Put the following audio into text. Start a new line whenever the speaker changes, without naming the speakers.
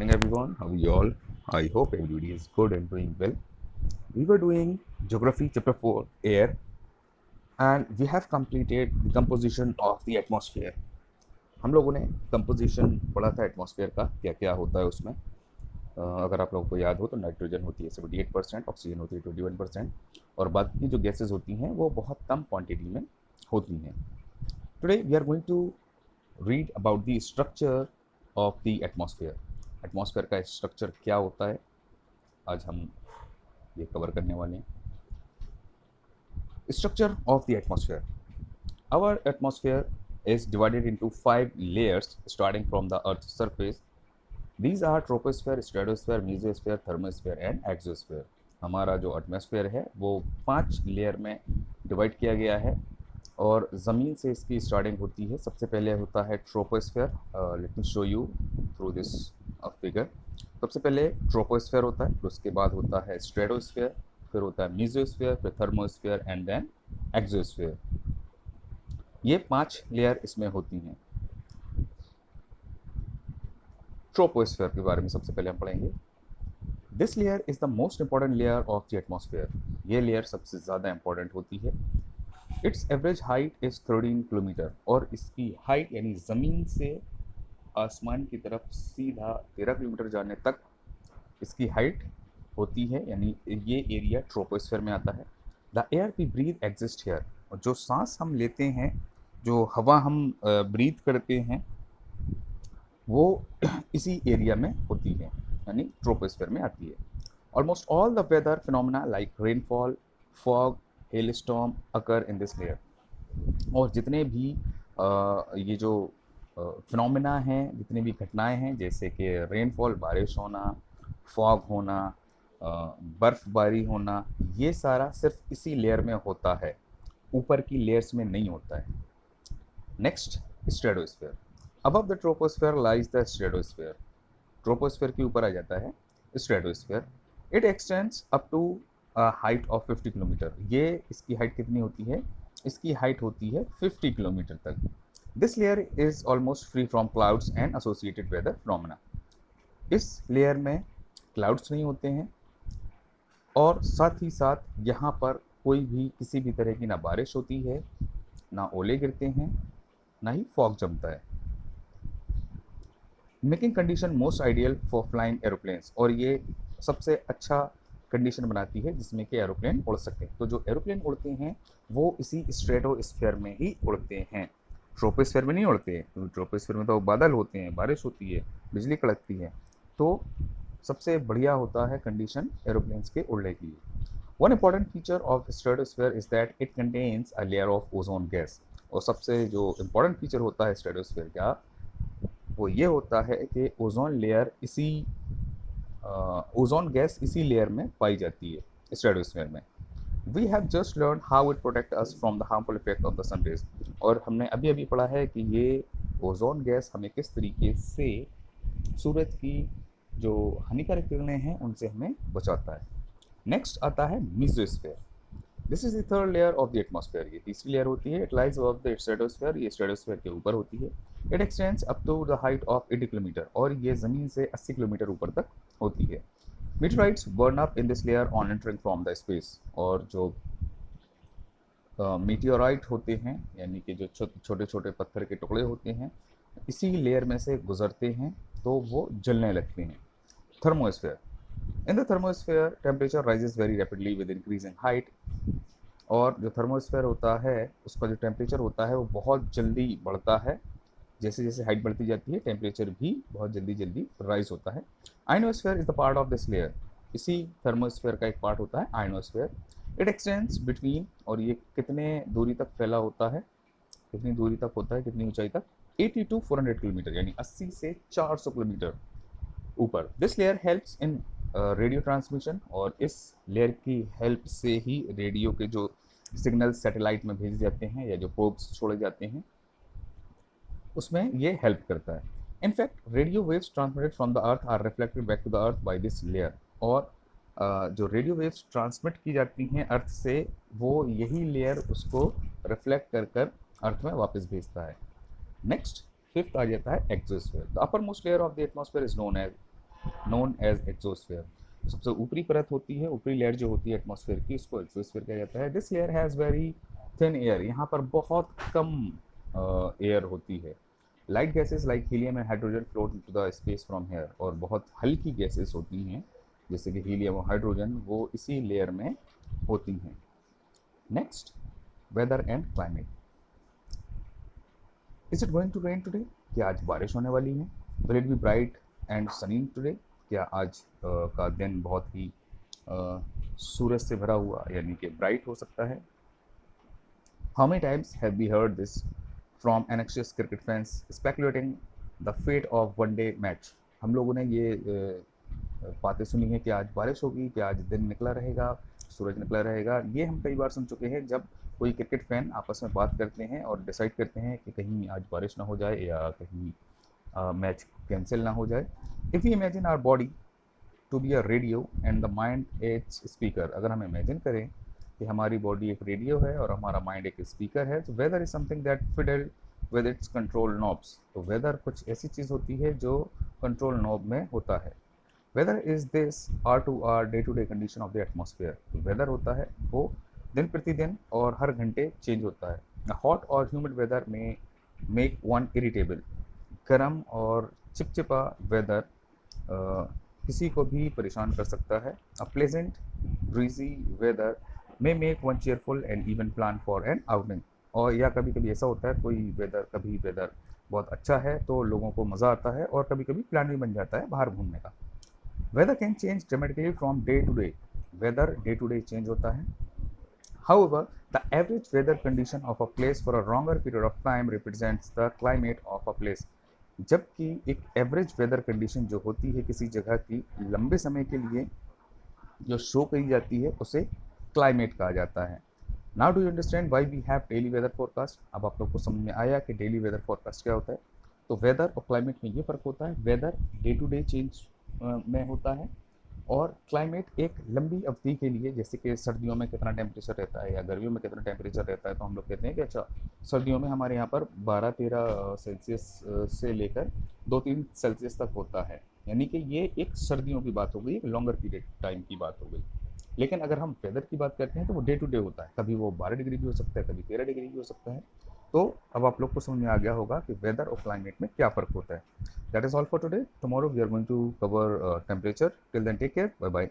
Morning everyone, how are you all? I hope everybody is good and doing well. We were doing Geography chapter 4 Air and we have completed the composition of the atmosphere. हम लोगों ने composition पढ़ा था atmosphere का, क्या क्या होता है उसमें। अगर आप लोगों को याद हो तो नाइट्रोजन होती है 78%, ऑक्सीजन होती है 21% और बाकी जो गैसेज होती हैं वो बहुत कम क्वांटिटी में होती हैं। Today we are going to read about the structure of the atmosphere. Atmosphere का स्ट्रक्चर क्या होता है आज हम ये कवर करने वाले हैं। Structure of the atmosphere. Our atmosphere is divided into 5 layers starting from the earth's surface. These are troposphere, stratosphere, mesosphere, thermosphere and exosphere. हमारा जो एटमॉस्फेयर है वो 5 लेयर में डिवाइड किया गया है और ज़मीन से इसकी स्टार्टिंग होती है। सबसे पहले होता है troposphere. Let me show you through this figure. सबसे पहले ट्रोपोस्फेयर होता है, उसके बाद होता है स्ट्रेटोस्फेयर, फिर होता है मीजोस्फेयर, फिर थर्मोस्फेयर एंड देन एक्सोस्फेयर। ये 5 लेयर इसमें होती हैं। ट्रोपोस्फेयर के बारे में सबसे पहले हम पढ़ेंगे। This layer is the most important layer of the atmosphere. ये लेयर सबसे ज़्यादा इंपॉर्टेंट होती है। It's average height is 13 kilometre और इसकी हाइट यानी ज़मीन से आसमान की तरफ सीधा 13 किलोमीटर जाने तक इसकी हाइट होती है, यानी ये एरिया ट्रोपोस्फेयर में आता है। The air we breathe exist here, और जो सांस हम लेते हैं, जो हवा हम ब्रीथ करते हैं, वो इसी एरिया में होती है, यानी ट्रोपोस्फेयर में आती है। Almost all the weather phenomena like rainfall, fog, hail storm occur in this layer. और जितने भी ये जो फिनोमेना हैं, जितनी भी घटनाएं हैं, जैसे कि रेनफॉल बारिश होना, फॉग होना, बर्फबारी होना, ये सारा सिर्फ इसी लेयर में होता है, ऊपर की लेयर्स में नहीं होता है। Next, stratosphere. Above the troposphere lies the stratosphere. Troposphere के ऊपर आ जाता है stratosphere. It extends up to height of 50 kilometre. ये इसकी हाइट कितनी होती है? इसकी हाइट होती है 50 किलोमीटर तक। This layer is almost free from clouds and associated weather phenomena. इस लेयर में क्लाउड्स नहीं होते हैं और साथ ही साथ यहाँ पर कोई भी किसी भी तरह की ना बारिश होती है, ना ओले गिरते हैं, ना ही फॉग जमता है। Making condition most ideal for flying aeroplanes, और ये सबसे अच्छा कंडीशन बनाती है जिसमें कि एरोप्लेन उड़ सके। तो जो एरोप्लेन उड़ते हैं वो इसी स्ट्रेटोस्फेयर में ही उड़ते हैं, ट्रोपोस्फेयर में नहीं उड़ते हैं, क्योंकि ट्रोपोस्फेयर में तो बादल होते हैं, बारिश होती है, बिजली कड़कती है। तो सबसे बढ़िया होता है कंडीशन एरोप्लेन्स के उड़ने की। One important feature of stratosphere is that it contains a layer of ozone gas. और सबसे जो इम्पोर्टेंट फीचर होता है स्ट्रेटोस्फेयर का, वो ये होता है कि ओजोन लेयर इसी ओजोन गैस इसी लेयर में पाई जाती है स्ट्रेटोस्फेयर में। We have just learn how it protect us from the harmful effect of the sun rays. और हमने अभी अभी पढ़ा है कि ये ओजोन गैस हमें किस तरीके से सूरज की जो हानिकारक किरणें हैं उनसे हमें बचाता है। नेक्स्ट आता है mesosphere. This is the third layer of the atmosphere. ये तीसरी लेयर होती है। It lies above the stratosphere. ये स्ट्रेटोस्फेयर के ऊपर होती है। It extends up to the height of 80 kilometre और ये ज़मीन से 80 किलोमीटर ऊपर तक होती है। Meteorites burn up in this layer on entering from the space. और जो मीटियोराइट होते हैं, यानी कि जो छोटे छोटे पत्थर के टुकड़े होते हैं, इसी लेयर में से गुजरते हैं तो वो जलने लगते हैं। Thermosphere. In the thermosphere temperature rises very rapidly with increasing height. और जो थर्मोस्फेयर होता है उसका जो टेम्परेचर होता है वो बहुत जल्दी बढ़ता है। जैसे जैसे हाइट बढ़ती जाती है टेम्परेचर भी बहुत जल्दी जल्दी राइज होता है। Ionosphere is the part of this layer. इसी थर्मोस्फेयर का एक पार्ट होता है आयनोस्फेयर। इट एक्सटेंड्स बिटवीन, और ये कितने दूरी तक फैला होता है, कितनी दूरी तक होता है, कितनी ऊंचाई तक? 80 to 400 किलोमीटर, यानी 80 से 400 किलोमीटर ऊपर। This layer helps in radio transmission, और इस लेयर की हेल्प से ही रेडियो के जो सिग्नल सैटेलाइट में भेजे जाते हैं या जो प्रोब्स छोड़े जाते हैं उसमें ये हेल्प करता है। In fact radio waves transmitted from the earth are reflected back to the earth by this layer. और जो रेडियो वेव्स ट्रांसमिट की जाती हैं अर्थ से, वो यही लेयर उसको रिफ्लेक्ट कर कर अर्थ में वापस भेजता है। नेक्स्ट, फिफ्थ आ जाता है exosphere. The upper most layer of the atmosphere is known as known as exosphere. सबसे ऊपरी परत होती है, ऊपरी लेयर जो होती है एटमॉस्फेयर की, उसको एक्सोस्फेयर कहा जाता है। This layer has very thin air, यहाँ पर बहुत कम एयर होती है। Light gases like helium and hydrogen float into the space from here, और बहुत हल्की गैसेस होती हैं जैसे कि हीलियम और हाइड्रोजन, वो इसी लेयर में होती हैं। Next, weather and climate. Is it going to rain today, क्या आज बारिश होने वाली है? Will it be bright and sunny today, क्या आज का दिन बहुत ही सूरज से भरा हुआ यानी कि ब्राइट हो सकता है? How many times have we heard this from anxious cricket fans speculating the fate of one day match. हम लोगों ने ये बातें सुनी है कि आज बारिश होगी, कि आज दिन निकला रहेगा, सूरज निकला रहेगा। ये हम कई बार सुन चुके हैं जब कोई क्रिकेट फैन आपस में बात करते हैं और डिसाइड करते हैं कि कहीं आज बारिश ना हो जाए या कहीं मैच कैंसिल ना हो जाए। If you imagine our body to be a radio and the mind as speaker, अगर हम इमेजिन करें कि हमारी बॉडी एक रेडियो है और हमारा माइंड एक स्पीकर है, तो weather is something that fiddle with its control knobs. तो वेदर कुछ ऐसी चीज़ होती है जो कंट्रोल नॉब में होता है। Weather is this R2R day to day condition of the atmosphere. Weather होता है वो दिन प्रतिदिन और हर घंटे चेंज होता है। हॉट और ह्यूमिड वेदर में मेक वन इरिटेबल, गर्म और चिपचिपा वेदर किसी को भी परेशान कर सकता है। A pleasant breezy weather may make one cheerful and even plan for an outing. और या कभी कभी ऐसा होता है कभी वेदर बहुत अच्छा है तो लोगों को मज़ा आता है और कभी कभी प्लान भी बन जाता है बाहर घूमने का। Weather can change dramatically from day to day, weather day to day change होता है। However, the average weather condition of a place for a longer period of time represents the climate of a place। जबकि एक average weather condition जो होती है किसी जगह की लंबे समय के लिए जो शो करी जाती है उसे क्लाइमेट कहा जाता है। Now do you understand why we have daily weather forecast. अब आप लोग को समझ में आया कि डेली वेदर फोरकास्ट क्या होता है। तो वेदर और क्लाइमेट में ये फ़र्क होता है, weather day to day change में होता है और क्लाइमेट एक लंबी अवधि के लिए, जैसे कि सर्दियों में कितना टेम्परेचर रहता है या गर्मियों में कितना टेम्परेचर रहता है, तो हम लोग कहते हैं कि अच्छा सर्दियों में हमारे यहाँ पर 12-13 सेल्सियस से लेकर 2-3 सेल्सियस तक होता है, यानी कि ये एक सर्दियों की बात हो गई, एक लॉन्गर पीरियड टाइम की बात हो गई। लेकिन अगर हम वेदर की बात करते हैं तो वो डे टू डे होता है, कभी वो 12 डिग्री भी हो सकता है, कभी 13 डिग्री भी हो सकता है। तो अब आप लोग को समझ में आ गया होगा कि वेदर और क्लाइमेट में क्या फ़र्क होता है। That is all for today. Tomorrow we are going to cover temperature. Till then take care, bye bye.